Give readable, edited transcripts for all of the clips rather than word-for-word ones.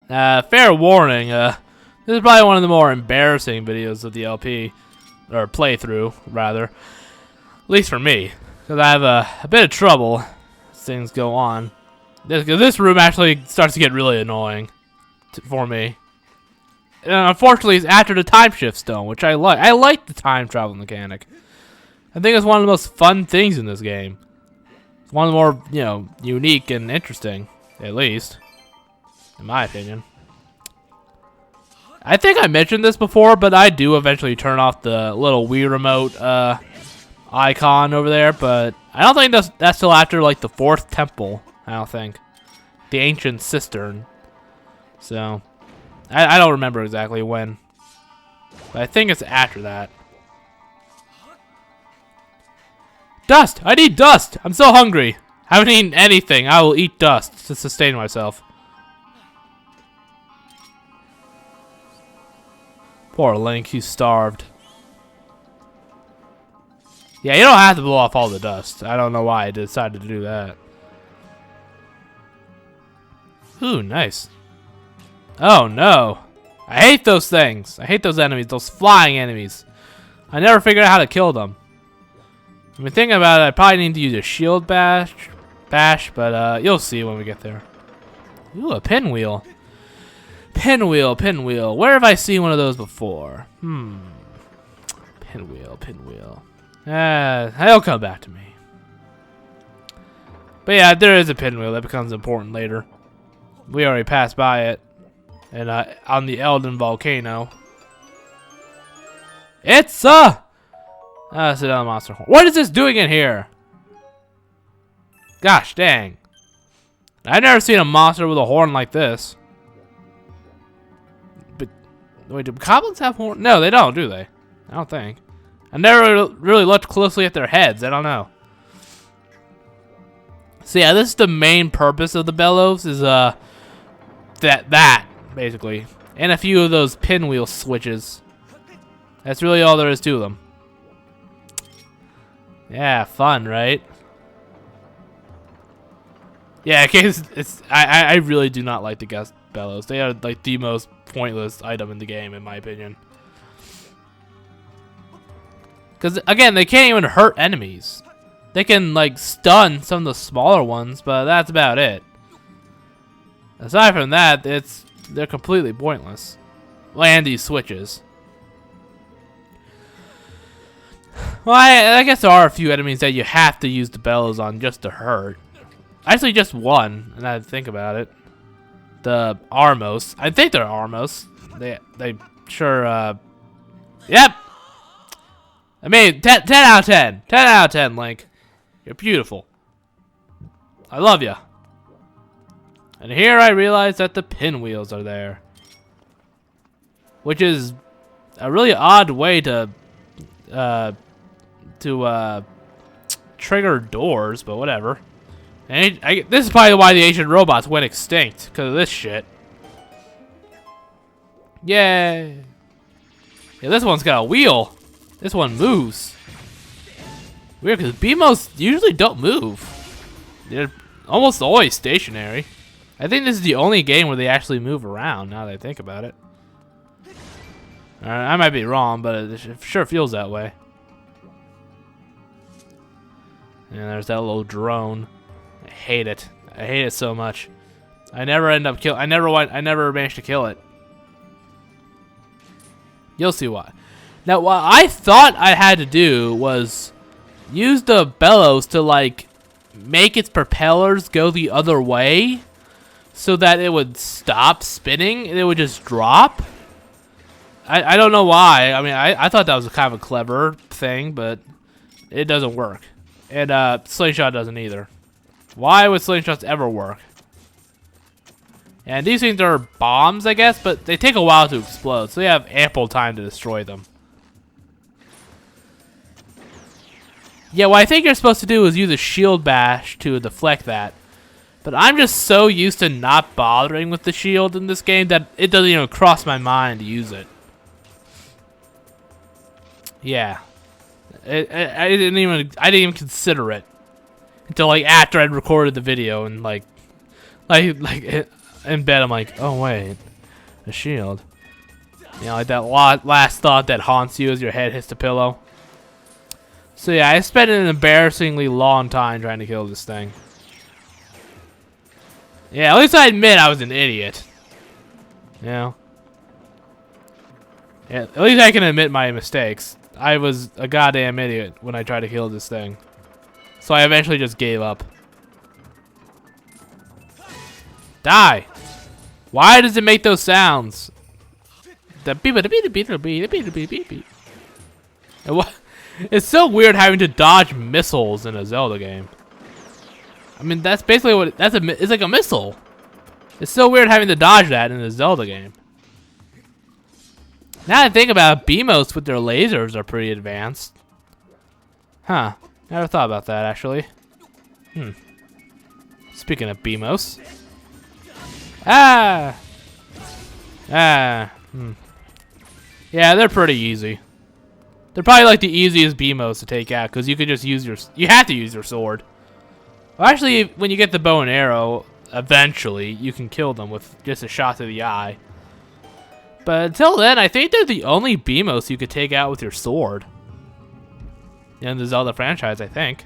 Fair warning, this is probably one of the more embarrassing videos of the LP, or playthrough, rather. At least for me, because I have a bit of trouble as things go on. This room actually starts to get really annoying for me. And unfortunately, it's after the time shift stone, which I like. I like the time travel mechanic. I think it's one of the most fun things in this game. It's one of the more, unique and interesting, at least, in my opinion. I think I mentioned this before, but I do eventually turn off the little Wii remote icon over there, but I don't think that's till after like the 4th temple. I don't think. The ancient cistern. So I don't remember exactly when, but I think it's after that. Dust! I need dust! I'm so hungry. I haven't eaten anything. I will eat dust to sustain myself. Poor Link, he's starved. Yeah, you don't have to blow off all the dust. I don't know why I decided to do that. Ooh, nice. Oh no. I hate those things. I hate those enemies, those flying enemies. I never figured out how to kill them. I mean, thinking about it, I probably need to use a shield bash, but you'll see when we get there. Ooh, a pinwheel. Pinwheel. Where have I seen one of those before? Pinwheel. It'll come back to me. But yeah, there is a pinwheel that becomes important later. We already passed by it, and on the Elden Volcano. It's another monster horn. What is this doing in here? Gosh dang. I've never seen a monster with a horn like this. But wait, do goblins have horns? No, they don't, do they? I don't think. I never really looked closely at their heads. I don't know. So yeah, this is the main purpose of the bellows, is that basically, and a few of those pinwheel switches. That's really all there is to them. Yeah, fun, right? Yeah, in case I really do not like the guest bellows. They are like the most pointless item in the game, in my opinion. Because again, they can't even hurt enemies. They can like stun some of the smaller ones, but that's about it. Aside from that, they're completely pointless. And these switches. Well, I guess there are a few enemies that you have to use the bellows on just to hurt. Actually, just one, and I think about it. The Armos. I think they're Armos. They sure, yep! I mean, 10 out of 10. 10 out of 10, Link. You're beautiful. I love you. And here I realize that the pinwheels are there. Which is a really odd way to trigger doors, but whatever. And this is probably why the ancient robots went extinct, because of this shit. Yay! Yeah, this one's got a wheel. This one moves. Weird, because BMOs usually don't move. They're almost always stationary. I think this is the only game where they actually move around, now that I think about it. I might be wrong, but it sure feels that way. And there's that little drone. I hate it. I hate it so much. I never managed to kill it. You'll see why. Now, what I thought I had to do was use the bellows to like make its propellers go the other way, so that it would stop spinning and it would just drop. I don't know why. I mean, I thought that was kind of a clever thing, but it doesn't work. And Slingshot doesn't either. Why would Slingshots ever work? And these things are bombs, I guess, but they take a while to explode, so you have ample time to destroy them. Yeah, what I think you're supposed to do is use a shield bash to deflect that. But I'm just so used to not bothering with the shield in this game that it doesn't even cross my mind to use it. Yeah. I didn't even consider it until like after I'd recorded the video, and like in bed, I'm like, oh wait, a shield. You know, like that last thought that haunts you as your head hits the pillow. So yeah, I spent an embarrassingly long time trying to kill this thing. Yeah, at least I admit I was an idiot. You know? Yeah, at least I can admit my mistakes. I was a goddamn idiot when I tried to kill this thing. So I eventually just gave up. Die! Why does it make those sounds? The beep beep beep beep beep beep beep beep. It's so weird having to dodge missiles in a Zelda game. I mean, that's basically what it's like, a missile. It's so weird having to dodge that in a Zelda game. Now that I think about it, BMOs with their lasers are pretty advanced. Huh. Never thought about that, actually. Speaking of BMOs. Ah! Yeah, they're pretty easy. They're probably like the easiest BMOs to take out, because you could just use you have to use your sword. Well, actually, when you get the bow and arrow, eventually, you can kill them with just a shot to the eye. But until then, I think they're the only BMOs you could take out with your sword. In the Zelda franchise, I think.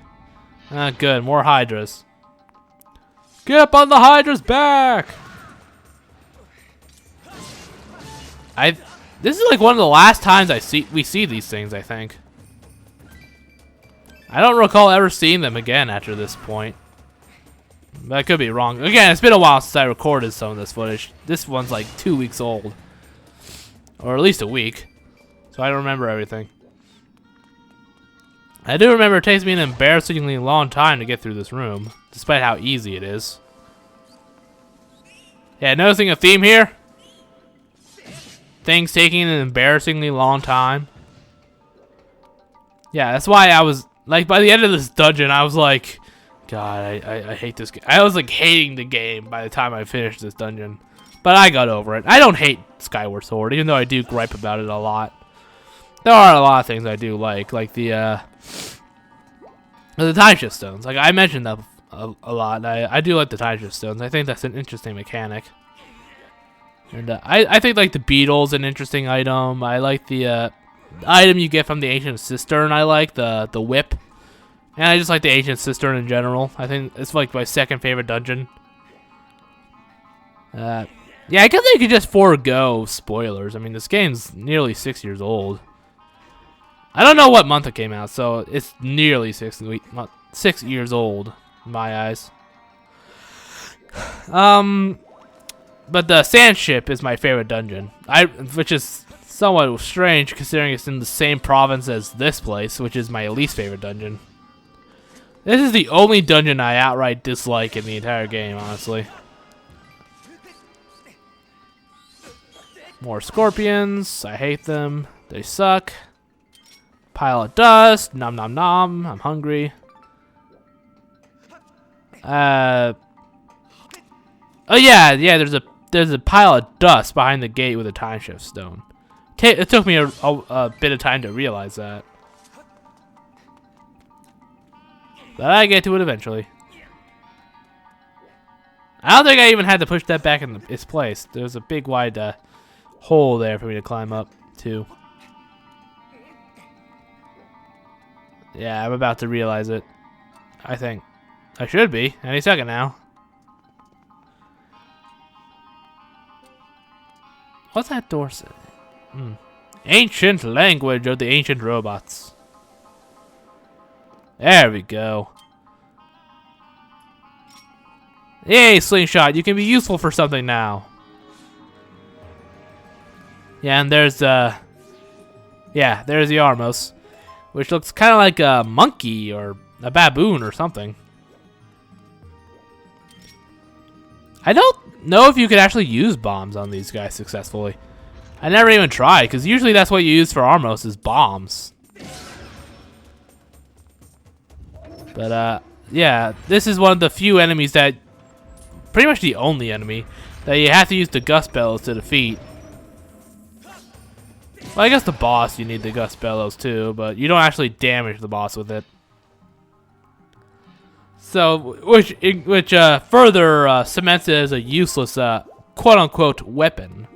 Good, more Hydras. Get up on the Hydra's back! This is like one of the last times we see these things, I think. I don't recall ever seeing them again after this point. But I could be wrong. Again, it's been a while since I recorded some of this footage. This one's like 2 weeks old. Or at least a week. So I don't remember everything. I do remember it takes me an embarrassingly long time to get through this room, despite how easy it is. Yeah, noticing a theme here? Things taking an embarrassingly long time. Yeah, that's why I was, like, by the end of this dungeon, I was like, God, I hate this game. I was, like, hating the game by the time I finished this dungeon. But I got over it. I don't hate Skyward Sword, even though I do gripe about it a lot. There are a lot of things I do like the time shift stones. Like, I mentioned that a lot. I do like the time shift stones. I think that's an interesting mechanic. And I think, like, the beetle's an interesting item. I like the item you get from the ancient cistern. I like the whip. And I just like the ancient cistern in general. I think it's like my second favorite dungeon. Yeah, I guess they could just forego spoilers. I mean, this game's nearly 6 years old. I don't know what month it came out, so it's nearly 6 years old in my eyes. But the sand ship is my favorite dungeon. Which is somewhat strange considering it's in the same province as this place, which is my least favorite dungeon. This is the only dungeon I outright dislike in the entire game, honestly. More scorpions. I hate them. They suck. Pile of dust. Nom nom nom. I'm hungry. Oh yeah, there's a pile of dust behind the gate with a time shift stone. It took me a bit of time to realize that. But I get to it eventually. I don't think I even had to push that back in its place. There's a big wide hole there for me to climb up to. Yeah, I'm about to realize it. I think. I should be. Any second now. What's that door say? Ancient language of the ancient robots. There we go. Hey, slingshot, you can be useful for something now. Yeah, and there's there's the Armos, which looks kind of like a monkey or a baboon or something. I don't know if you could actually use bombs on these guys successfully. I never even tried, because usually that's what you use for Armos is bombs. But, yeah, this is one of the few enemies that, pretty much the only enemy, that you have to use the Gust Bellows to defeat. Well, I guess the boss you need the Gust Bellows too, but you don't actually damage the boss with it. So, which further cements it as a useless, quote-unquote, weapon.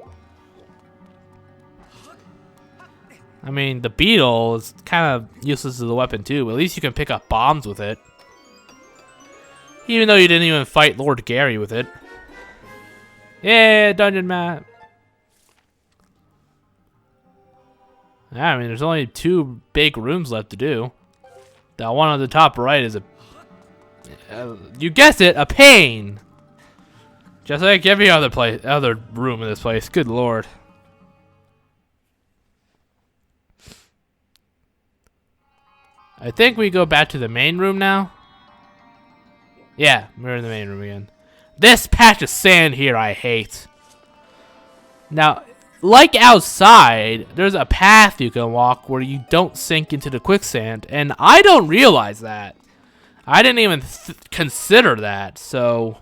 I mean, the beetle is kind of useless as a weapon too, but at least you can pick up bombs with it. Even though you didn't even fight Lord Gary with it. Yeah, dungeon map. I mean, there's only 2 big rooms left to do. That one on the top right is a... you guessed it, a pain! Just like every other room in this place. Good lord. I think we go back to the main room now. Yeah, we're in the main room again. This patch of sand here I hate. Now, like outside, there's a path you can walk where you don't sink into the quicksand, and I don't realize that. I didn't even consider that, so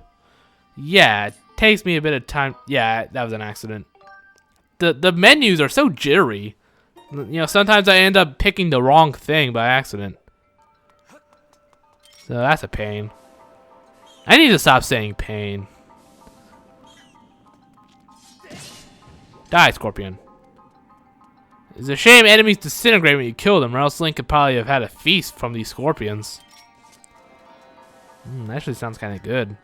yeah, it takes me a bit of time. Yeah, that was an accident. The menus are so jittery. You know, sometimes I end up picking the wrong thing by accident. So that's a pain. I need to stop saying pain. Die, Scorpion. It's a shame enemies disintegrate when you kill them, or else Link could probably have had a feast from these scorpions. Actually sounds kind of good.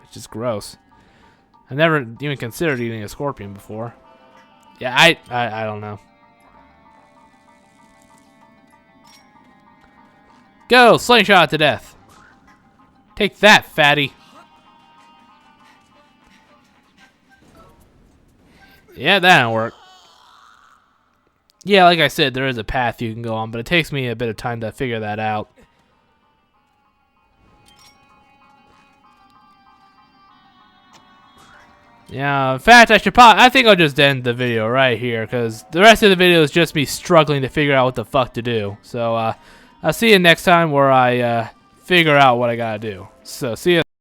It's just gross. I've never even considered eating a scorpion before. Yeah, I don't know. Go, slingshot to death. Take that, fatty. Yeah, that'll work. Yeah, like I said, there is a path you can go on, but it takes me a bit of time to figure that out. Yeah, in fact, I think I'll just end the video right here, because the rest of the video is just me struggling to figure out what the fuck to do. So, I'll see you next time where I figure out what I gotta do. So, see ya.